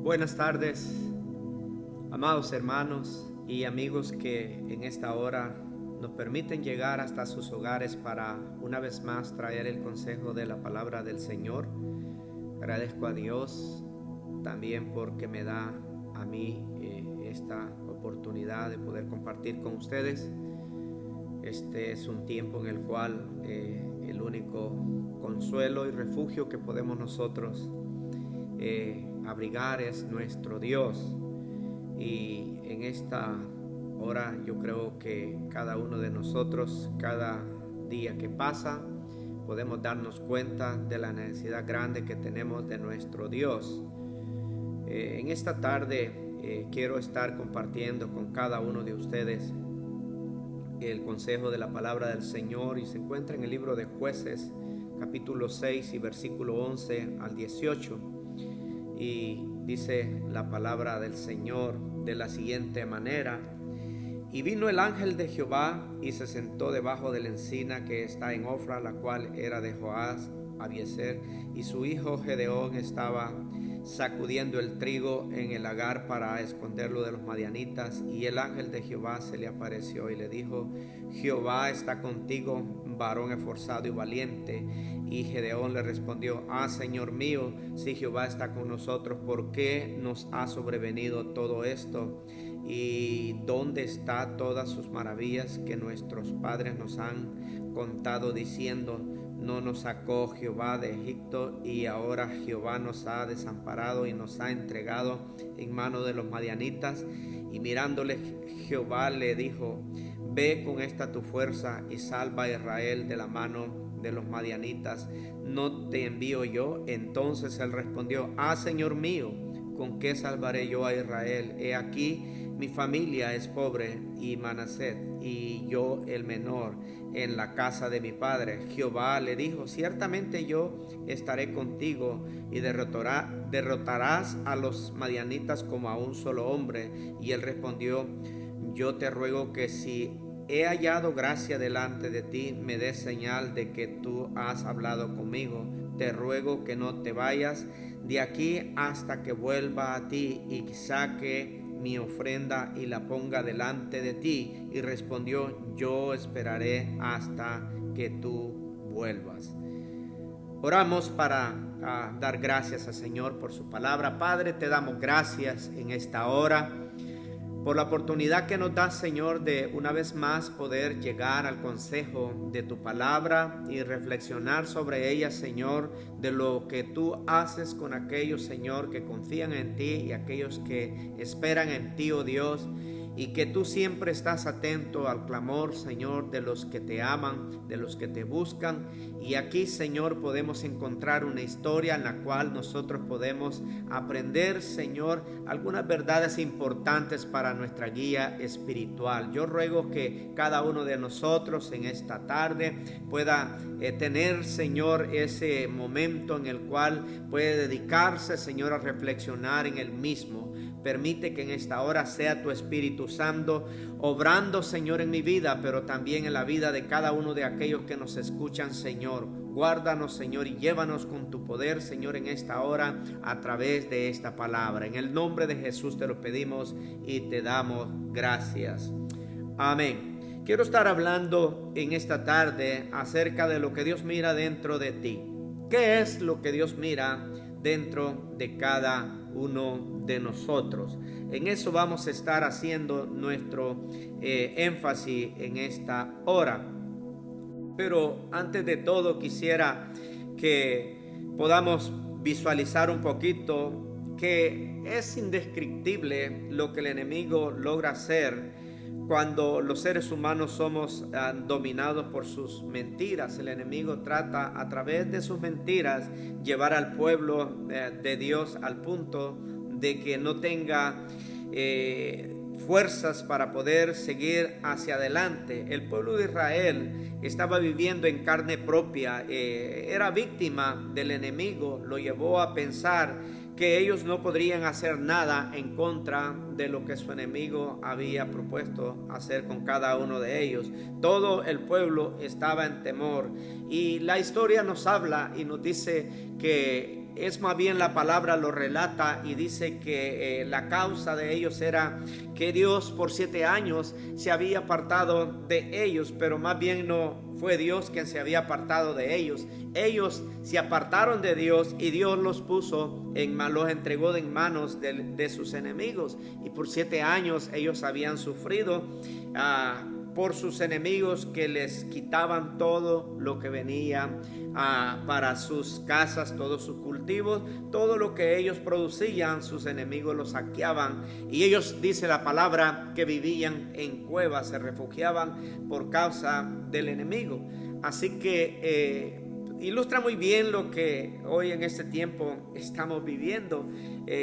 Buenas tardes, amados hermanos y amigos que en esta hora nos permiten llegar hasta sus hogares para una vez más traer el consejo de la palabra del Señor. Agradezco a Dios también porque me da a mí esta oportunidad de poder compartir con ustedes. Este es un tiempo en el cual el único consuelo y refugio que podemos nosotros abrigar es nuestro Dios. Y en esta hora yo creo que cada uno de nosotros, cada día que pasa, podemos darnos cuenta de la necesidad grande que tenemos de nuestro Dios. En esta tarde quiero estar compartiendo con cada uno de ustedes el consejo de la palabra del Señor, y se encuentra en el libro de Jueces, capítulo 6 y versículo 11 al 18. Y dice la palabra del Señor de la siguiente manera: y vino el ángel de Jehová y se sentó debajo de la encina que está en Ofra, la cual era de Joás Abiezer, y su hijo Gedeón estaba sacudiendo el trigo en el lagar para esconderlo de los madianitas. Y el ángel de Jehová se le apareció y le dijo: Jehová está contigo, varón esforzado y valiente. Y Gedeón le respondió: Señor mío, si Jehová está con nosotros, ¿por qué nos ha sobrevenido todo esto? ¿Y dónde está todas sus maravillas que nuestros padres nos han contado, diciendo: no nos sacó Jehová de Egipto? Y ahora Jehová nos ha desamparado y nos ha entregado en mano de los madianitas. Y mirándole Jehová le dijo: ve con esta tu fuerza y salva a Israel de la mano de los madianitas. ¿No te envío yo? Entonces él respondió: Señor mío, ¿con qué salvaré yo a Israel? He aquí, mi familia es pobre y Manasés, y yo el menor en la casa de mi padre. Jehová le dijo: ciertamente yo estaré contigo y derrotarás a los madianitas como a un solo hombre. Y él respondió: yo te ruego que si he hallado gracia delante de ti, me des señal de que tú has hablado conmigo. Te ruego que no te vayas de aquí hasta que vuelva a ti y saque mi ofrenda y la ponga delante de ti. Y respondió: yo esperaré hasta que tú vuelvas. Oramos para dar gracias al Señor por su palabra. Padre, te damos gracias en esta hora por la oportunidad que nos das, Señor, de una vez más poder llegar al consejo de tu palabra y reflexionar sobre ella, Señor, de lo que tú haces con aquellos, Señor, que confían en ti y aquellos que esperan en ti, oh Dios, y que tú siempre estás atento al clamor, Señor, de los que te aman, de los que te buscan. Y aquí, Señor, podemos encontrar una historia en la cual nosotros podemos aprender, Señor, algunas verdades importantes para nuestra guía espiritual. Yo ruego que cada uno de nosotros en esta tarde pueda tener, Señor, ese momento en el cual puede dedicarse, Señor, a reflexionar en el mismo. Permite que en esta hora sea tu Espíritu Santo obrando, Señor, en mi vida, pero también en la vida de cada uno de aquellos que nos escuchan, Señor. Guárdanos, Señor, y llévanos con tu poder, Señor, en esta hora a través de esta palabra. En el nombre de Jesús te lo pedimos y te damos gracias. Amén. Quiero estar hablando en esta tarde acerca de lo que Dios mira dentro de ti. ¿Qué es lo que Dios mira dentro de cada uno de nosotros? En eso vamos a estar haciendo nuestro énfasis en esta hora. Pero antes de todo quisiera que podamos visualizar un poquito que es indescriptible lo que el enemigo logra hacer cuando los seres humanos somos dominados por sus mentiras. El enemigo trata a través de sus mentiras llevar al pueblo de Dios al punto de que no tenga fuerzas para poder seguir hacia adelante. El pueblo de Israel estaba viviendo en carne propia, era víctima del enemigo. Lo llevó a pensar que ellos no podrían hacer nada en contra de lo que su enemigo había propuesto hacer con cada uno de ellos. Todo el pueblo estaba en temor, y la historia nos habla y nos dice que es más bien la palabra lo relata y dice que la causa de ellos era que Dios por 7 años se había apartado de ellos, pero más bien no fue Dios quien se había apartado de ellos. Ellos se apartaron de Dios y Dios los los entregó en manos de sus enemigos, y por 7 años ellos habían sufrido por sus enemigos, que les quitaban todo lo que venía para sus casas, todos sus cultivos, todo lo que ellos producían, sus enemigos los saqueaban, y ellos, dice la palabra, que vivían en cuevas, se refugiaban por causa del enemigo. Así que ilustra muy bien lo que hoy en este tiempo estamos viviendo.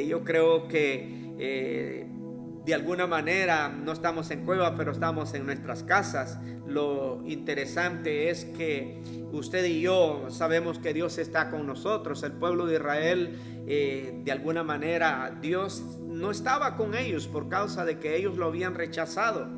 Yo creo que de alguna manera no estamos en cueva, pero estamos en nuestras casas. Lo interesante es que usted y yo sabemos que Dios está con nosotros. El pueblo de Israel, de alguna manera, Dios no estaba con ellos por causa de que ellos lo habían rechazado.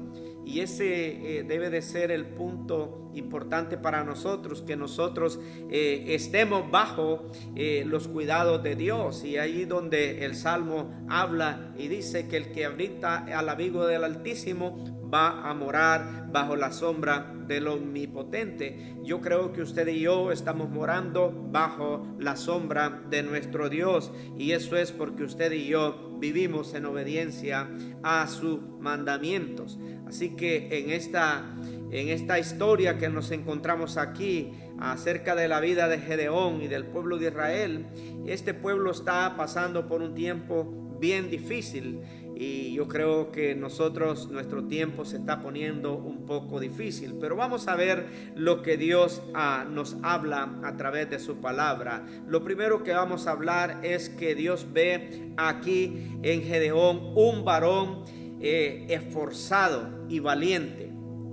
Y ese debe de ser el punto importante para nosotros, que nosotros estemos bajo los cuidados de Dios. Y ahí donde el Salmo habla y dice que el que habita al abrigo del Altísimo va a morar bajo la sombra del Omnipotente. Yo creo que usted y yo estamos morando bajo la sombra de nuestro Dios, y eso es porque usted y yo vivimos en obediencia a sus mandamientos. Así que en esta historia que nos encontramos aquí acerca de la vida de Gedeón y del pueblo de Israel, este pueblo está pasando por un tiempo bien difícil, y yo creo que nuestro tiempo se está poniendo un poco difícil, pero vamos a ver lo que Dios nos habla a través de su palabra. Lo primero que vamos a hablar es que Dios ve aquí en Gedeón un varón esforzado y valiente.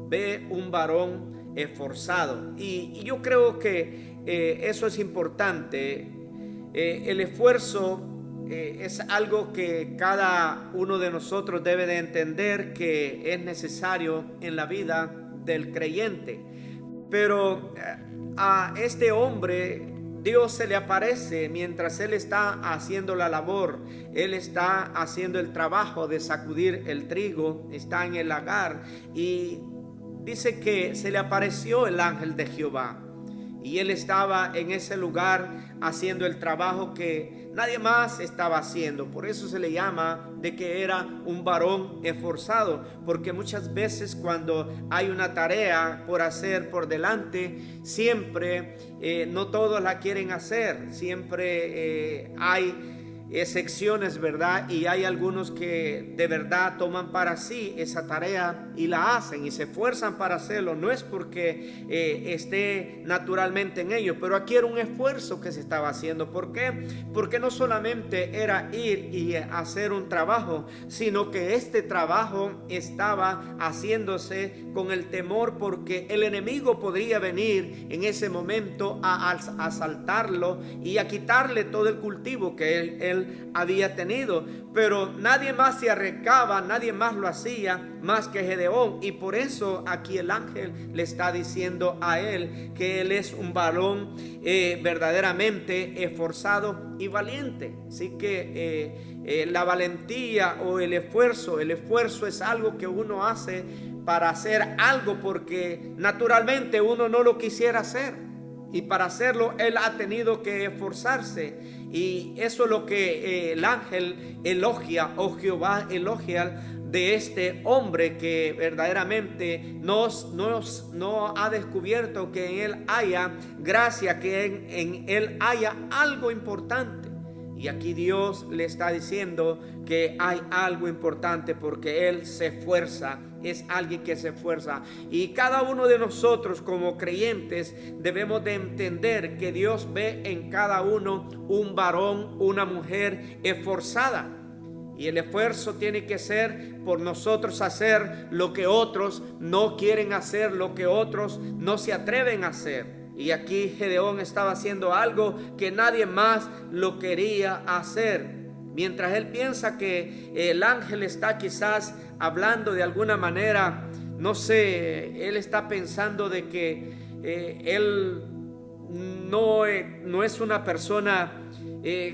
Ve un varón esforzado, y yo creo que eso es importante. El esfuerzo es algo que cada uno de nosotros debe de entender que es necesario en la vida del creyente. Pero a este hombre Dios se le aparece mientras él está haciendo la labor. Él está haciendo el trabajo de sacudir el trigo, está en el lagar, y dice que se le apareció el ángel de Jehová, y él estaba en ese lugar haciendo el trabajo que nadie más estaba haciendo. Por eso se le llama de que era un varón esforzado, porque muchas veces cuando hay una tarea por hacer por delante, siempre no todos la quieren hacer. Siempre hay excepciones, ¿verdad? Y hay algunos que de verdad toman para sí esa tarea y la hacen y se esfuerzan para hacerlo. No es porque esté naturalmente en ello, pero aquí era un esfuerzo que se estaba haciendo. ¿Por qué? Porque no solamente era ir y hacer un trabajo, sino que este trabajo estaba haciéndose con el temor, porque el enemigo podría venir en ese momento a asaltarlo y a quitarle todo el cultivo que él había tenido. Pero nadie más se arriesgaba, nadie más lo hacía más que Gedeón, y por eso aquí el ángel le está diciendo a él que él es un varón verdaderamente esforzado y valiente. Así que la valentía o el esfuerzo es algo que uno hace para hacer algo porque naturalmente uno no lo quisiera hacer, y para hacerlo él ha tenido que esforzarse. Y eso es lo que el ángel elogia, o Jehová elogia de este hombre, que verdaderamente no ha descubierto que en él haya gracia, que en él haya algo importante. Y aquí Dios le está diciendo que hay algo importante porque él se esfuerza, es alguien que se esfuerza. Y cada uno de nosotros como creyentes debemos de entender que Dios ve en cada uno un varón, una mujer esforzada. Y el esfuerzo tiene que ser por nosotros hacer lo que otros no quieren hacer, lo que otros no se atreven a hacer. Y aquí Gedeón estaba haciendo algo que nadie más lo quería hacer. Mientras él piensa que el ángel está quizás hablando de alguna manera, no sé, él está pensando de que él no es una persona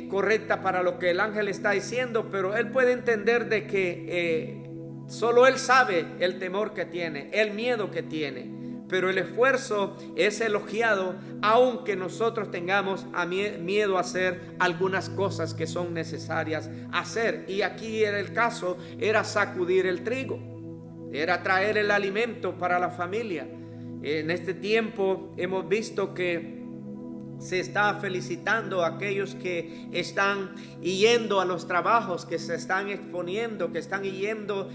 correcta para lo que el ángel está diciendo, pero él puede entender de que solo él sabe el temor que tiene, el miedo que tiene. Pero el esfuerzo es elogiado, aunque nosotros tengamos miedo a hacer algunas cosas que son necesarias hacer. Y aquí era el caso, era sacudir el trigo, era traer el alimento para la familia. En este tiempo hemos visto que se está felicitando a aquellos que están yendo a los trabajos, que se están exponiendo, que están yendo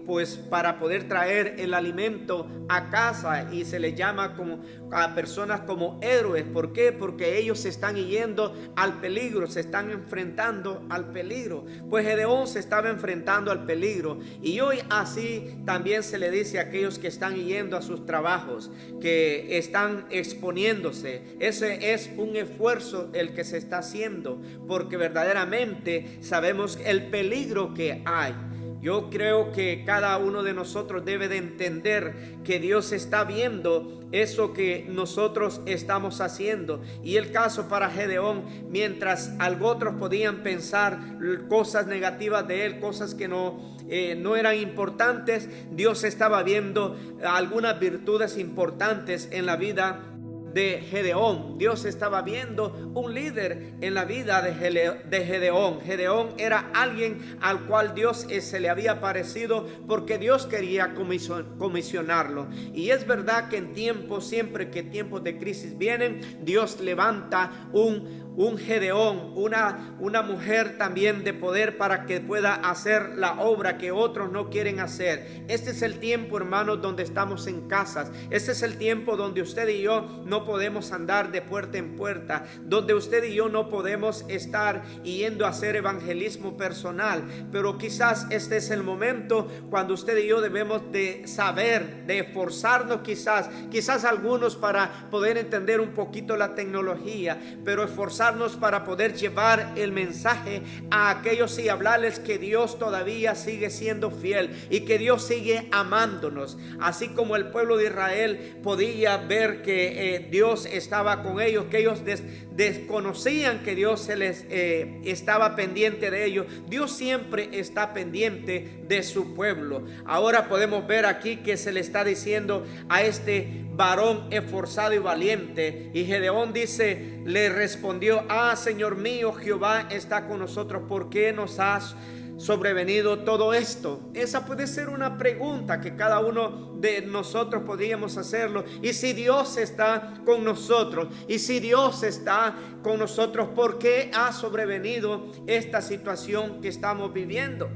pues para poder traer el alimento a casa, y se les llama como a personas como héroes. ¿Por qué? Porque ellos se están yendo al peligro, se están enfrentando al peligro. Pues Gedeón se estaba enfrentando al peligro, y hoy así también se le dice a aquellos que están yendo a sus trabajos, que están exponiéndose. Ese es un esfuerzo el que se está haciendo, porque verdaderamente sabemos el peligro que hay. Yo creo que cada uno de nosotros debe de entender que Dios está viendo eso que nosotros estamos haciendo. Y el caso para Gedeón, mientras otros podían pensar cosas negativas de él, cosas que no eran importantes, Dios estaba viendo algunas virtudes importantes en la vida de Gedeón. Dios estaba viendo un líder en la vida de Gedeón. Gedeón era alguien al cual Dios se le había aparecido, porque Dios quería comisionarlo. Y es verdad que siempre que tiempos de crisis vienen, Dios levanta un Gedeón, una mujer también de poder, para que pueda hacer la obra que otros no quieren hacer. Este es el tiempo, hermanos, donde estamos en casas. Este es el tiempo donde usted y yo no podemos andar de puerta en puerta, donde usted y yo no podemos estar yendo a hacer evangelismo personal. Pero quizás este es el momento cuando usted y yo debemos de saber, de esforzarnos, quizás algunos para poder entender un poquito la tecnología, pero esforzarnos para poder llevar el mensaje a aquellos y hablarles que Dios todavía sigue siendo fiel y que Dios sigue amándonos. Así como el pueblo de Israel podía ver que Dios estaba con ellos, que ellos desconocían que Dios se les estaba pendiente de ellos. Dios siempre está pendiente de su pueblo. Ahora podemos ver aquí que se le está diciendo a este varón esforzado y valiente, y Gedeón le respondió: Señor mío, Jehová está con nosotros, ¿por qué nos has sobrevenido todo esto? Esa puede ser una pregunta que cada uno de nosotros podríamos hacerlo. Y si Dios está con nosotros, ¿por qué ha sobrevenido esta situación que estamos viviendo?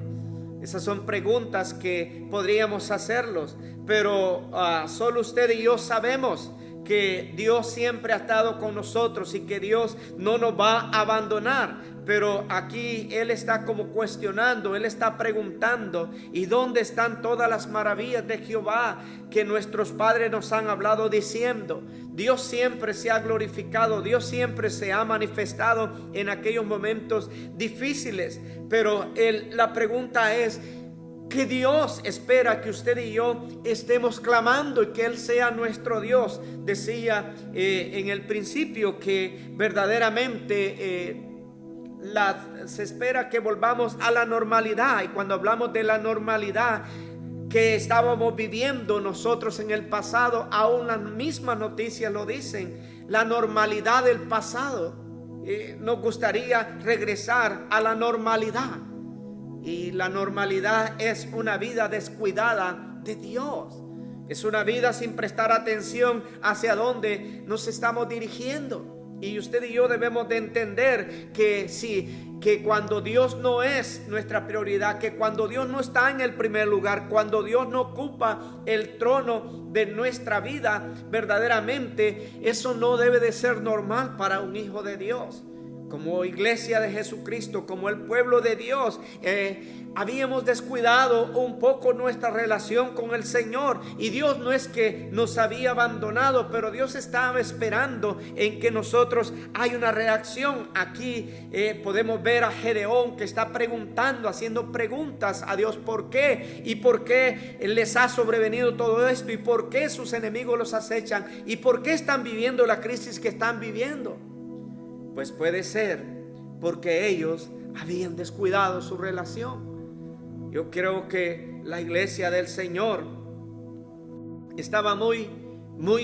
Esas son preguntas que podríamos hacerlos, pero solo usted y yo sabemos que Dios siempre ha estado con nosotros y que Dios no nos va a abandonar. Pero aquí Él está como cuestionando, Él está preguntando: ¿y dónde están todas las maravillas de Jehová que nuestros padres nos han hablado diciendo? Dios siempre se ha glorificado, Dios siempre se ha manifestado en aquellos momentos difíciles. Pero la pregunta es que Dios espera que usted y yo estemos clamando y que Él sea nuestro Dios. Decía en el principio que verdaderamente se espera que volvamos a la normalidad. Y cuando hablamos de la normalidad que estábamos viviendo nosotros en el pasado, aún las mismas noticias lo dicen, la normalidad del pasado. Nos gustaría regresar a la normalidad, y la normalidad es una vida descuidada de Dios. Es una vida sin prestar atención hacia dónde nos estamos dirigiendo. Y usted y yo debemos de entender que cuando Dios no es nuestra prioridad, que cuando Dios no está en el primer lugar, cuando Dios no ocupa el trono de nuestra vida, verdaderamente eso no debe de ser normal para un hijo de Dios. Como iglesia de Jesucristo, como el pueblo de Dios, habíamos descuidado un poco nuestra relación con el Señor. Y Dios no es que nos había abandonado, pero Dios estaba esperando en que nosotros hay una reacción. Aquí podemos ver a Gedeón que está preguntando, haciendo preguntas a Dios: ¿por qué? ¿Y por qué les ha sobrevenido todo esto? ¿Y por qué sus enemigos los acechan? ¿Y por qué están viviendo la crisis que están viviendo? Pues puede ser porque ellos habían descuidado su relación. Yo creo que la iglesia del Señor estaba muy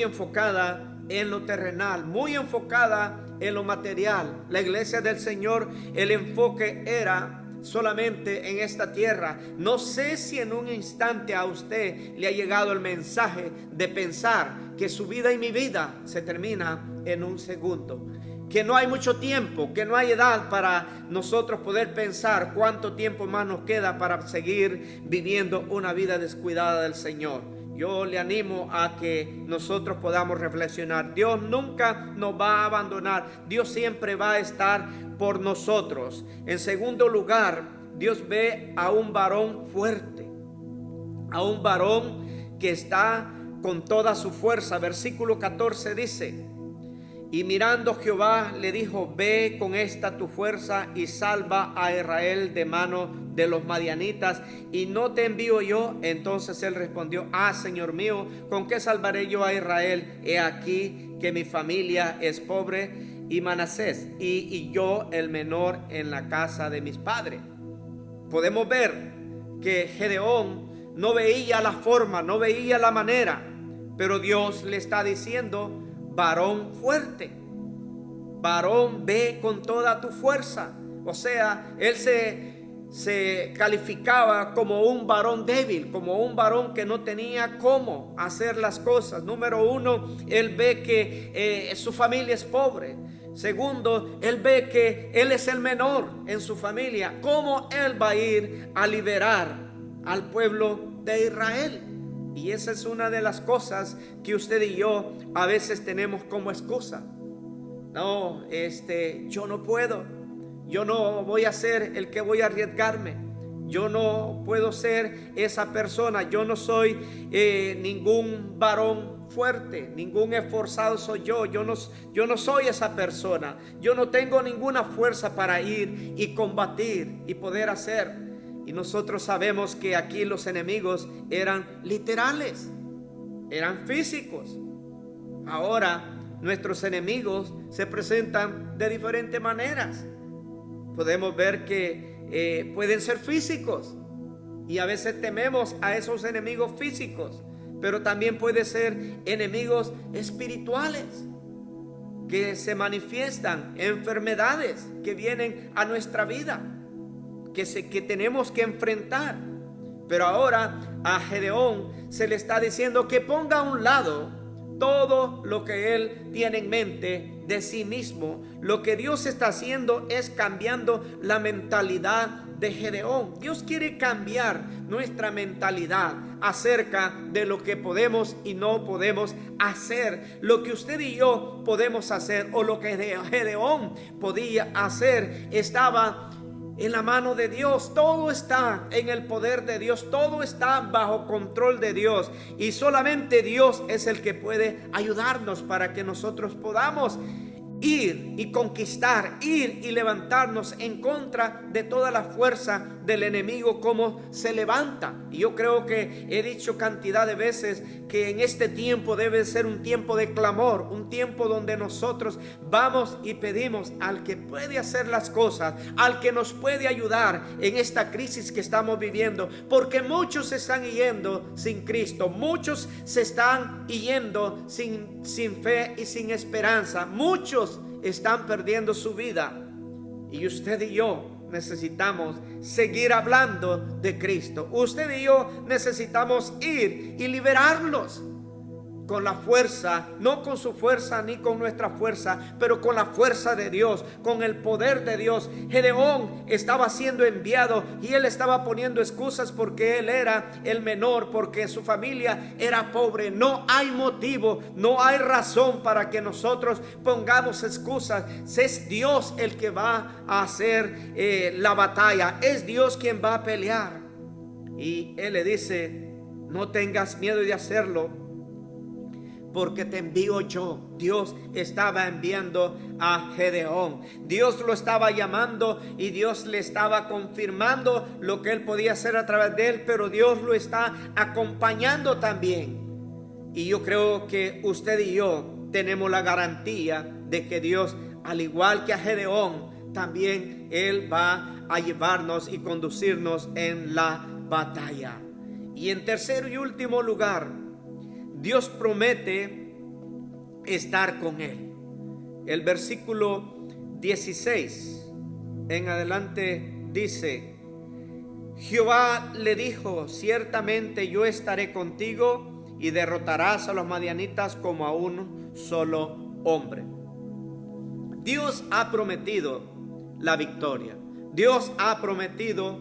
enfocada en lo terrenal, muy enfocada en lo material. La iglesia del Señor, el enfoque era solamente en esta tierra. No sé si en un instante a usted le ha llegado el mensaje de pensar que su vida y mi vida se termina en un segundo, que no hay mucho tiempo, que no hay edad para nosotros poder pensar cuánto tiempo más nos queda para seguir viviendo una vida descuidada del Señor. Yo le animo a que nosotros podamos reflexionar. Dios nunca nos va a abandonar. Dios siempre va a estar por nosotros. En segundo lugar, Dios ve a un varón fuerte, a un varón que está con toda su fuerza. Versículo 14 dice: y mirando Jehová le dijo: ve con esta tu fuerza y salva a Israel de mano de los madianitas, y no te envío yo. Entonces él respondió: Señor mío, ¿con qué salvaré yo a Israel? He aquí que mi familia es pobre y Manasés y yo el menor en la casa de mis padres. Podemos ver que Gedeón no veía la forma, no veía la manera, pero Dios le está diciendo: varón fuerte, varón, ve con toda tu fuerza. O sea, él se calificaba como un varón débil, como un varón que no tenía cómo hacer las cosas. Número uno, él ve que su familia es pobre. Segundo, él ve que él es el menor en su familia. ¿Cómo él va a ir a liberar al pueblo de Israel? Y esa es una de las cosas que usted y yo a veces tenemos como excusa. No, yo no puedo. Yo no voy a ser el que voy a arriesgarme. Yo no puedo ser esa persona. Yo no soy ningún varón fuerte, ningún esforzado soy yo. Yo no soy esa persona. Yo no tengo ninguna fuerza para ir y combatir y poder hacer. Y nosotros sabemos que aquí los enemigos eran literales, eran físicos. Ahora nuestros enemigos se presentan de diferentes maneras. Podemos ver que pueden ser físicos y a veces tememos a esos enemigos físicos, pero también pueden ser enemigos espirituales que se manifiestan, enfermedades que vienen a nuestra vida, que tenemos que enfrentar. Pero ahora a Gedeón se le está diciendo que ponga a un lado todo lo que él tiene en mente de sí mismo. Lo que Dios está haciendo es cambiando la mentalidad de Gedeón. Dios quiere cambiar nuestra mentalidad acerca de lo que podemos y no podemos hacer. Lo que usted y yo podemos hacer, o lo que Gedeón podía hacer, estaba en la mano de Dios. Todo está en el poder de Dios, todo está bajo control de Dios, y solamente Dios es el que puede ayudarnos para que nosotros podamos ir y conquistar, ir y levantarnos en contra de toda la fuerza del enemigo como se levanta. Y yo creo que he dicho cantidad de veces que en este tiempo debe ser un tiempo de clamor, un tiempo donde nosotros vamos y pedimos al que puede hacer las cosas, al que nos puede ayudar en esta crisis que estamos viviendo, porque muchos se están yendo sin Cristo, muchos se están yendo sin fe y sin esperanza, muchos están perdiendo su vida, y usted y yo necesitamos seguir hablando de Cristo. Usted y yo necesitamos ir y liberarlos con la fuerza, no con su fuerza ni con nuestra fuerza, pero con la fuerza de Dios, con el poder de Dios. Gedeón estaba siendo enviado y él estaba poniendo excusas porque él era el menor, porque su familia era pobre. No hay motivo, no hay razón para que nosotros pongamos excusas. Es Dios el que va a hacer la batalla, es Dios quien va a pelear. Y él le dice: no tengas miedo de hacerlo, porque te envío yo. Dios estaba enviando a Gedeón. Dios lo estaba llamando y Dios le estaba confirmando lo que él podía hacer a través de él, pero Dios lo está acompañando también. Y yo creo que usted y yo tenemos la garantía de que Dios al igual que a Gedeón, también Él va a llevarnos y conducirnos en la batalla. Y en tercer y último lugar, Dios promete estar con él. El versículo 16 en adelante dice: Jehová le dijo, ciertamente yo estaré contigo y derrotarás a los madianitas como a un solo hombre. Dios ha prometido la victoria. Dios ha prometido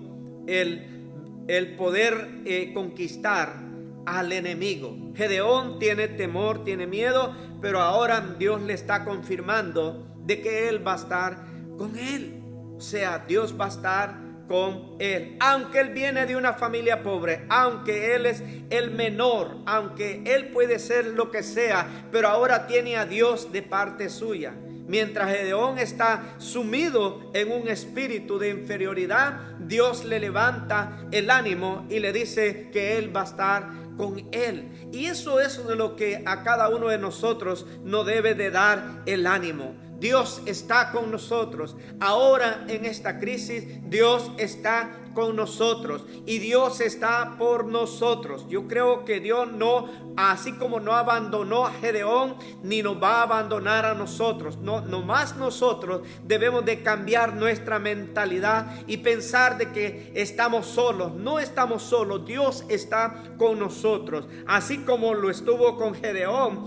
el poder conquistar al enemigo. Gedeón tiene temor, tiene miedo, pero ahora Dios le está confirmando de que Él va a estar con él. O sea, Dios va a estar con él. Aunque él viene de una familia pobre, aunque él es el menor, aunque él puede ser lo que sea, pero ahora tiene a Dios de parte suya. Mientras Gedeón está sumido en un espíritu de inferioridad, Dios le levanta el ánimo y le dice que Él va a estar con él. Y eso es de lo que a cada uno de nosotros nos debe de dar el ánimo. Dios está con nosotros. Ahora en esta crisis, Dios está con nosotros y Dios está por nosotros. Yo creo que Dios no, así como no abandonó a Gedeón, ni nos va a abandonar a nosotros. No más nosotros debemos de cambiar nuestra mentalidad y pensar de que estamos solos. No estamos solos, Dios está con nosotros. Así como lo estuvo con Gedeón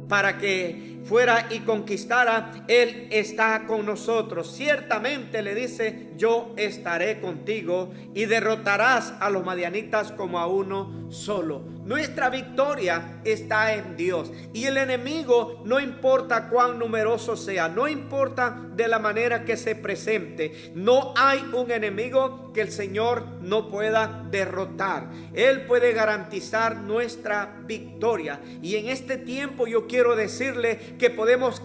para que fuera y conquistara, Él está con nosotros. Ciertamente le dice: yo estaré contigo y derrotarás a los madianitas como a uno solo. Nuestra victoria está en Dios, y el enemigo, no importa cuán numeroso sea, no importa de la manera que se presente, no hay un enemigo que el Señor no pueda derrotar. Él puede garantizar nuestra victoria, y en este tiempo yo quiero decirle que podemos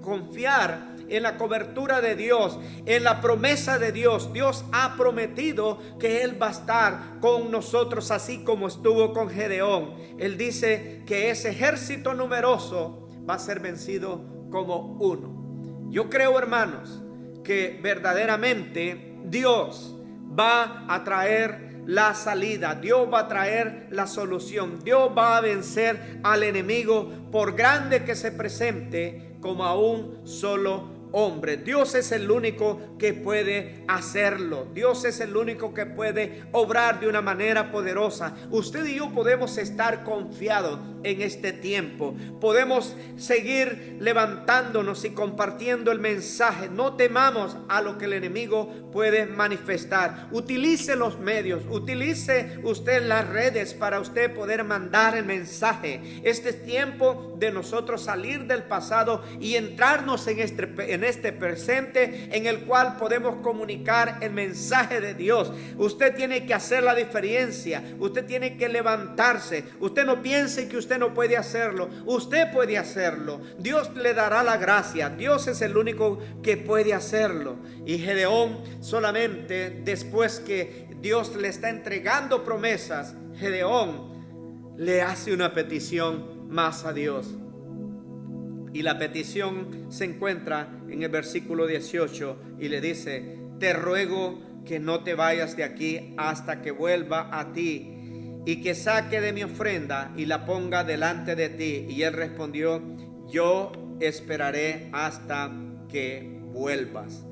confiar en la cobertura de Dios, en la promesa de Dios. Dios ha prometido que Él va a estar con nosotros, así como estuvo con Gedeón. Él dice que ese ejército numeroso va a ser vencido como uno. Yo creo, hermanos, que verdaderamente Dios va a traer la salida, Dios va a traer la solución. Dios va a vencer al enemigo, por grande que se presente, como a un solo hombre. Dios es el único que puede hacerlo. Dios es el único que puede obrar de una manera poderosa. Usted y yo podemos estar confiados en este tiempo. Podemos seguir levantándonos y compartiendo el mensaje. No temamos a lo que el enemigo puede manifestar. Utilice los medios, utilice usted las redes para usted poder mandar el mensaje. Este es tiempo de nosotros salir del pasado y entrarnos en este presente, en el cual podemos comunicar el mensaje de Dios. Usted tiene que hacer la diferencia. Usted tiene que levantarse. Usted no piense que usted no puede hacerlo. Usted puede hacerlo. Dios le dará la gracia. Dios es el único que puede hacerlo. Y Gedeón, solamente después que Dios le está entregando promesas, Gedeón le hace una petición más a Dios. Y la petición se encuentra en el versículo 18 y le dice: te ruego que no te vayas de aquí hasta que vuelva a ti y que saque de mi ofrenda y la ponga delante de ti. Y él respondió: yo esperaré hasta que vuelvas.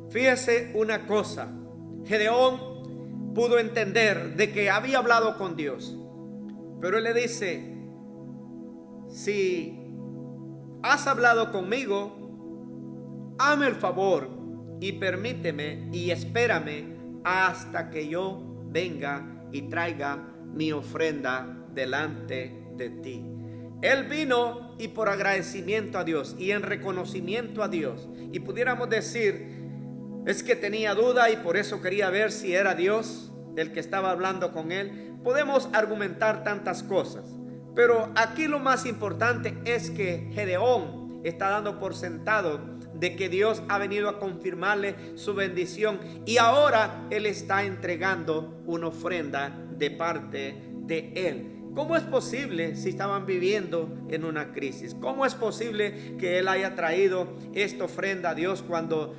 Fíjese una cosa, Gedeón pudo entender de que había hablado con Dios, pero él le dice: si has hablado conmigo, hazme el favor y permíteme y espérame hasta que yo venga y traiga mi ofrenda delante de ti. Él vino y por agradecimiento a Dios y en reconocimiento a Dios. Y pudiéramos decir, es que tenía duda y por eso quería ver si era Dios el que estaba hablando con él. Podemos argumentar tantas cosas, pero aquí lo más importante es que Gedeón está dando por sentado de que Dios ha venido a confirmarle su bendición, y ahora él está entregando una ofrenda de parte de él. ¿Cómo es posible si estaban viviendo en una crisis? ¿Cómo es posible que él haya traído esta ofrenda a Dios cuando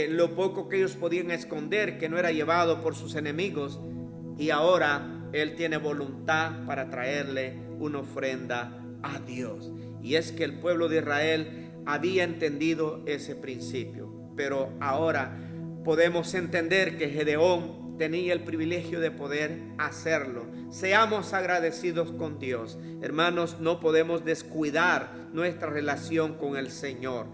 lo poco que ellos podían esconder, que no era llevado por sus enemigos, y ahora él tiene voluntad para traerle una ofrenda a Dios? Y es que el pueblo de Israel había entendido ese principio, pero ahora podemos entender que Gedeón tenía el privilegio de poder hacerlo. Seamos agradecidos con Dios. Hermanos, no podemos descuidar nuestra relación con el Señor.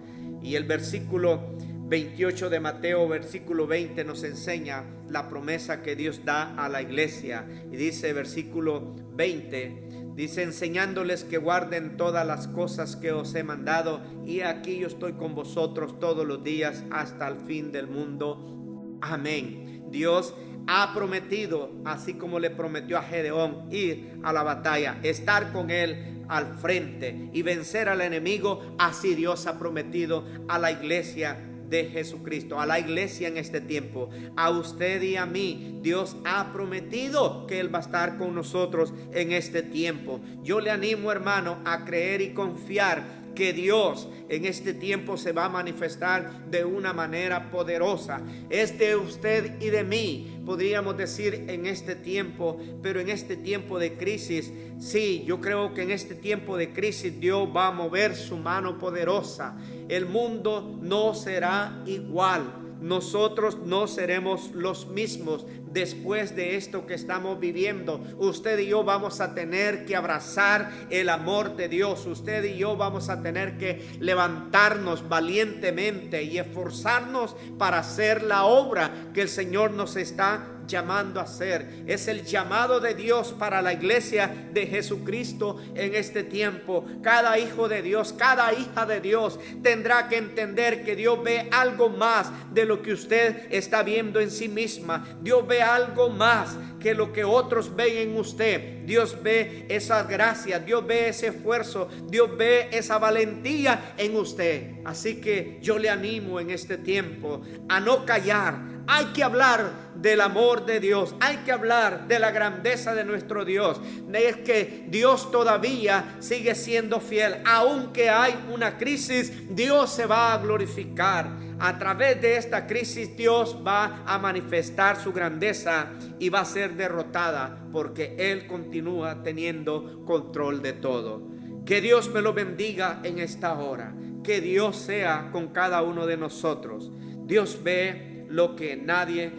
Y el versículo 28 de Mateo, versículo 20, nos enseña la promesa que Dios da a la iglesia. Y dice, versículo 20, dice: enseñándoles que guarden todas las cosas que os he mandado, y aquí yo estoy con vosotros todos los días hasta el fin del mundo. Amén. Dios ha prometido, así como le prometió a Gedeón, ir a la batalla, estar con él al frente y vencer al enemigo. Así Dios ha prometido a la iglesia de Jesucristo, a la iglesia en este tiempo, a usted y a mí. Dios ha prometido que Él va a estar con nosotros en este tiempo. Yo le animo, hermano, a creer y confiar que Dios en este tiempo se va a manifestar de una manera poderosa. Es de usted y de mí, podríamos decir, en este tiempo, pero en este tiempo de crisis, sí, yo creo que en este tiempo de crisis Dios va a mover su mano poderosa. El mundo no será igual. Nosotros no seremos los mismos después de esto que estamos viviendo. Usted y yo vamos a tener que abrazar el amor de Dios. Usted y yo vamos a tener que levantarnos valientemente y esforzarnos para hacer la obra que el Señor nos está llamando a hacer. Es el llamado de Dios para la iglesia de Jesucristo en este tiempo. Cada hijo de Dios, cada hija de Dios tendrá que entender que Dios ve algo más de lo que usted está viendo en sí misma. Dios ve algo más que lo que otros ven en usted. Dios ve esa gracia, Dios ve ese esfuerzo, Dios ve esa valentía en usted. Así que yo le animo en este tiempo a no callar. Hay que hablar del amor de Dios, hay que hablar de la grandeza de nuestro Dios. Es que Dios todavía sigue siendo fiel. Aunque hay una crisis, Dios se va a glorificar. A través de esta crisis Dios va a manifestar su grandeza y va a ser derrotada, porque Él continúa teniendo control de todo. Que Dios me lo bendiga en esta hora. Que Dios sea con cada uno de nosotros. Dios ve lo que nadie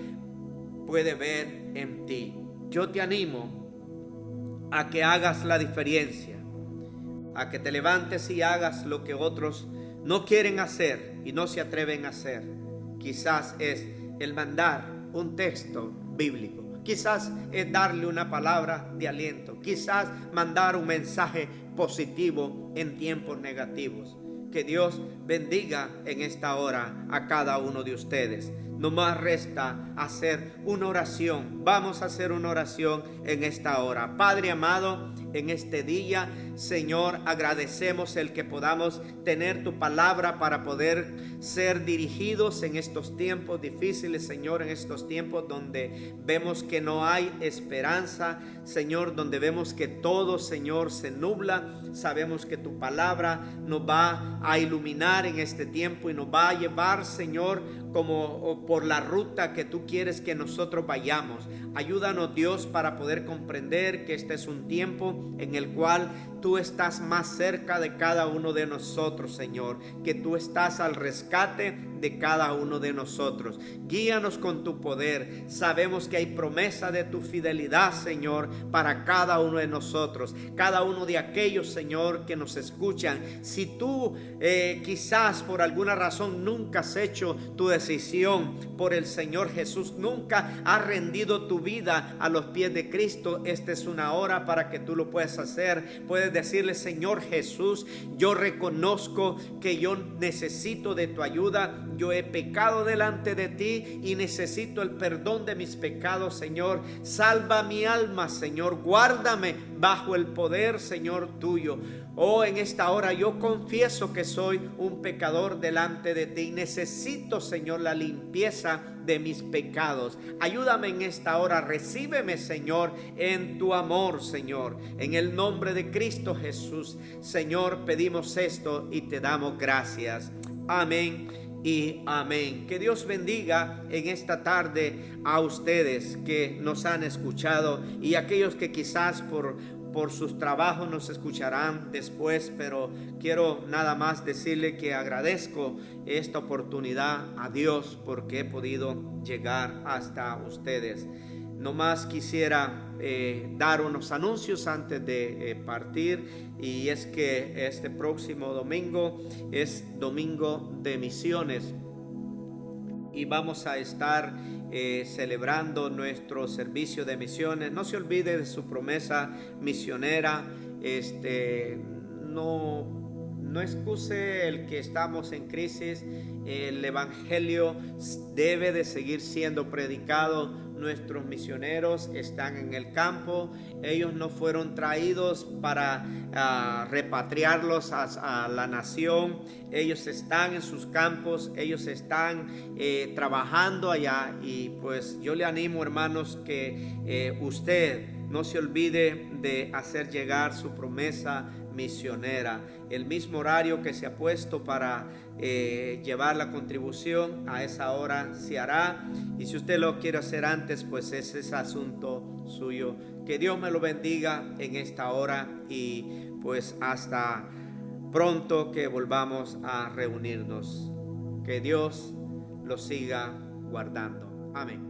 puede ver en ti. Yo te animo a que hagas la diferencia, a que te levantes y hagas lo que otros no quieren hacer y no se atreven a hacer. Quizás es el mandar un texto bíblico, quizás es darle una palabra de aliento, quizás mandar un mensaje positivo en tiempos negativos. Que Dios bendiga en esta hora a cada uno de ustedes. No más resta hacer una oración. Vamos a hacer una oración en esta hora. Padre amado, en este día, Señor, agradecemos el que podamos tener tu palabra para poder ser dirigidos en estos tiempos difíciles, Señor, en estos tiempos donde vemos que no hay esperanza, Señor, donde vemos que todo, Señor, se nubla. Sabemos que tu palabra nos va a iluminar en este tiempo y nos va a llevar, Señor, como por la ruta que tú quieres que nosotros vayamos. Ayúdanos, Dios, para poder comprender que este es un tiempo en el cual tú estás más cerca de cada uno de nosotros, Señor, que tú estás al rescate de cada uno de nosotros. Guíanos con tu poder. Sabemos que hay promesa de tu fidelidad, Señor, para cada uno de nosotros, cada uno de aquellos, Señor, que nos escuchan. Si tú quizás por alguna razón nunca has hecho tu decisión por el Señor Jesús, nunca has rendido tu vida a los pies de Cristo, esta es una hora para que tú lo puedas hacer. Puedes decirle: Señor Jesús, yo reconozco que yo necesito de tu ayuda. Yo he pecado delante de ti y necesito el perdón de mis pecados, Señor. Salva mi alma, Señor. Guárdame bajo el poder, Señor, tuyo. Oh, en esta hora yo confieso que soy un pecador delante de ti. Necesito, Señor, la limpieza de mis pecados. Ayúdame en esta hora. Recíbeme, Señor, en tu amor, Señor. En el nombre de Cristo Jesús, Señor, pedimos esto y te damos gracias. Amén y amén. Que Dios bendiga en esta tarde a ustedes que nos han escuchado y aquellos que quizás por sus trabajos nos escucharán después, pero quiero nada más decirle que agradezco esta oportunidad a Dios porque he podido llegar hasta ustedes. No más quisiera dar unos anuncios antes de partir, y es que este próximo domingo es domingo de misiones y vamos a estar celebrando nuestro servicio de misiones. No se olvide de su promesa misionera. No excuse el que estamos en crisis. El evangelio debe de seguir siendo predicado. Nuestros misioneros están en el campo. Ellos no fueron traídos para repatriarlos a la nación. Ellos están en sus campos. Ellos están trabajando allá. Y pues yo le animo, hermanos, que usted no se olvide de hacer llegar su promesa misionera. El mismo horario que se ha puesto para llevar la contribución, a esa hora se hará, y si usted lo quiere hacer antes, pues ese es asunto suyo. Que Dios me lo bendiga en esta hora y pues hasta pronto que volvamos a reunirnos. Que Dios lo siga guardando. Amén.